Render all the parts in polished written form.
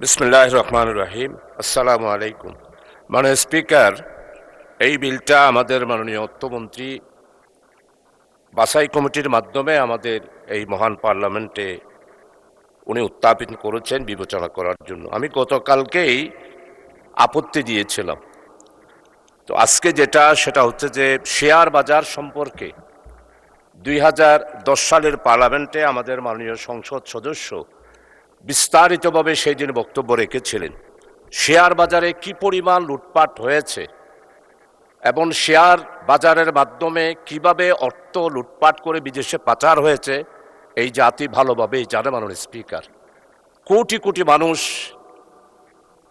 বিসমিল্লাহির রহমানির রহিম। আসসালামু আলাইকুম। মাননীয় স্পিকার, এই বিলটা আমাদের মাননীয় অর্থমন্ত্রী বাছাই কমিটির মাধ্যমে আমাদের এই মহান পার্লামেন্টে উনি উত্থাপন করেছেন বিবেচনা করার জন্য। আমি গতকালকেই আপত্তি দিয়েছিলাম। তো আজকে সেটা হচ্ছে যে শেয়ার বাজার সম্পর্কে 2010 সালের পার্লামেন্টে আমাদের মাননীয় সংসদ সদস্য বিস্তারিতভাবে সেই দিন বক্তব্য রেখেছিলেন। শেয়ার বাজারে কি পরিমাণ লুটপাট হয়েছে এবং শেয়ার বাজারের মাধ্যমে কিভাবে অর্থ লুটপাট করে বিদেশে পাচার হয়েছে এই জাতি ভালোভাবেই জানে মাননীয় স্পিকার। কোটি কোটি মানুষ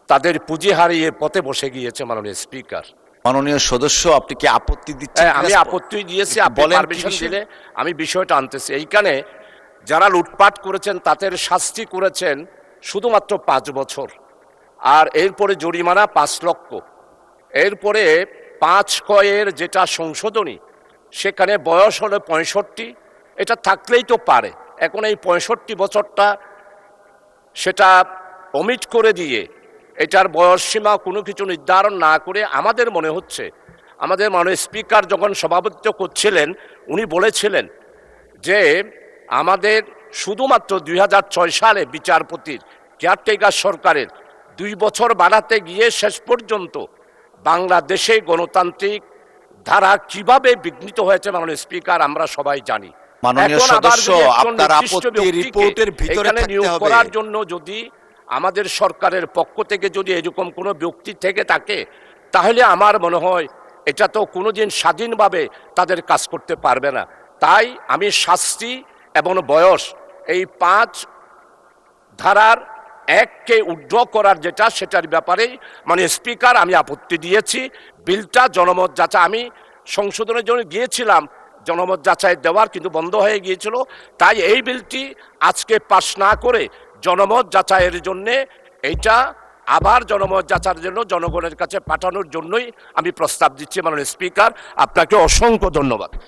তাদের পুঁজি হারিয়ে পথে বসে গিয়েছে মাননীয় স্পিকার। মাননীয় সদস্য, আপনি কি আপত্তি দিচ্ছেন? আমি আপত্তি দিয়েছি, আপনি পারমিশন দিলে আমি বিষয়টা আনতেছি। এইখানে যারা লুটপাট করেছেন তাদের শাস্তি করেছেন শুধুমাত্র 5 বছর, আর এরপরে জরিমানা 5 লক্ষ। এরপরে 5 কয়ের যেটা সংশোধনী, সেখানে বয়স হলো 65, এটা থাকলেই তো পারে। এখন এই 65 বছরটা সেটা অমিট করে দিয়ে এটার বয়স সীমা কোনো কিছু নির্ধারণ না করে আমাদের মনে হচ্ছে, আমাদের মাননীয় স্পিকার যখন সভাপতিত্ব করছিলেন উনি বলেছিলেন যে আমাদের শুধুমাত্র 2006 সালে বিচারপতির কেয়ারটেকার সরকারের 2 বছর বাড়াতে গিয়ে শেষ পর্যন্ত বাংলাদেশে গণতান্ত্রিক ধারা কিভাবে বিঘ্নিত হয়েছে মাননীয় স্পিকার আমরা সবাই জানি। মাননীয় সদস্য, আপনার আপত্তি রিপোর্টের ভিতরে থাকতে হবে। করার জন্য যদি আমাদের সরকারের পক্ষ থেকে যদি এরকম কোনো ব্যক্তি থেকে থাকে, তাহলে আমার মনে হয় এটা তো কোনোদিন স্বাধীনভাবে তাদের কাজ করতে পারবে না। তাই আমি শাস্তি এবং বয়স এই 5 ধারার 1কে উইথড্র করার সেটার ব্যাপারেই মানে স্পিকার আমি আপত্তি দিয়েছি। বিলটা জনমত যাচাই, আমি সংশোধনের জন্য গিয়েছিলাম জনমত যাচাই দেওয়ার, কিন্তু বন্ধ হয়ে গিয়েছিল। তাই এই বিলটি আজকে পাশ না করে জনমত যাচাইয়ের জন্যে এইটা আবার জনমত যাচাইয়ের জন্য জনগণের কাছে পাঠানোর জন্যই আমি প্রস্তাব দিচ্ছি মাননীয় স্পিকার। আপনাকে অসংখ্য ধন্যবাদ।